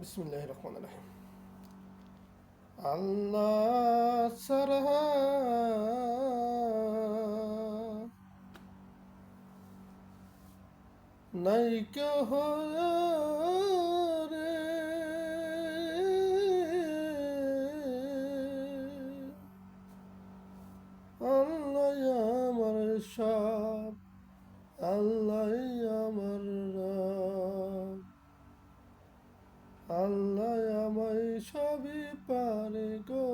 বিসমিল্লাহির রহমানির রহিম। আল্লাহ ছাড়া নাই কেহ রে, আল্লাহ আমার সব, আল্লাহ আমার রব, আল্লাহ আমায় সবই পারে গো।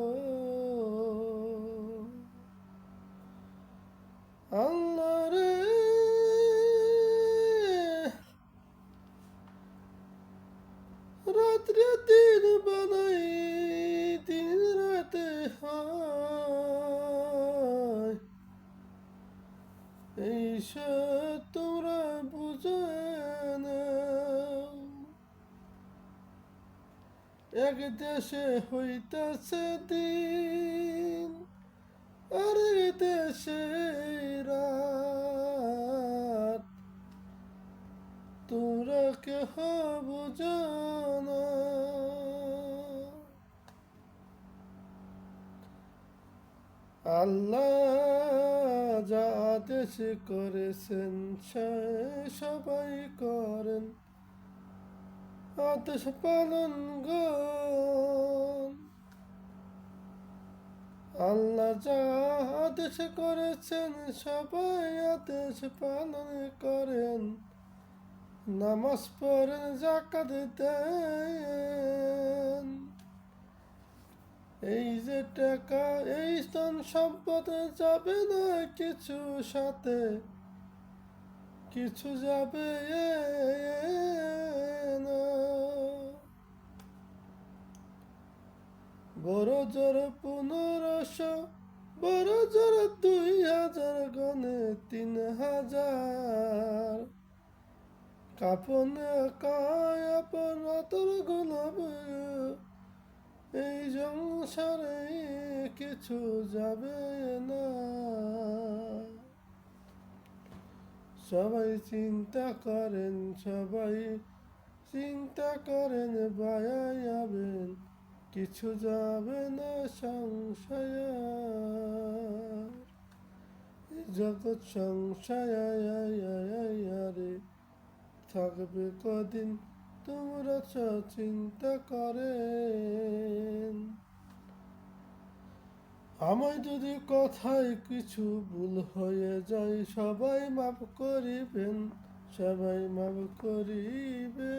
আল্লাহ রে, রাত্রে দিন বানাই, দিন রাতে হয়, এই সে তোমরা বুঝে নাও। এক দেশে হইতাছে দিন, আর দেশে রাত, তোমরা কেহ বুঝো না। আল্লাহ যা আদেশ করেছেন সবাই করেন, আদেশ পালন গো। আল্লাহ যা আদেশ করেছেন সবাই আদেশ পালন করেন, নামাজ পড়েন, যাকাত দেন। এই যে টাকা, এই ধন সম্পদ যাবে না কিছু, সাথে কিছু যাবে না। বড় জোর 1500, বড় জোর 2000, গনে 3000, কাপনে কায়াপন তোর গোলাপ। এই সংসারে কিছু যাবে না। সবাই চিন্তা করেন, সবাই চিন্তা করেন, বায়াবেন, কিছু যাবে না সংশয়। জগৎ সংশয় থাকবে কদিন, তোমরা চিন্তা করেন। আমায় যদি কথায় কিছু ভুল হয়ে যায়, সবাই মাফ করিবেন, সবাই মাফ করিবে।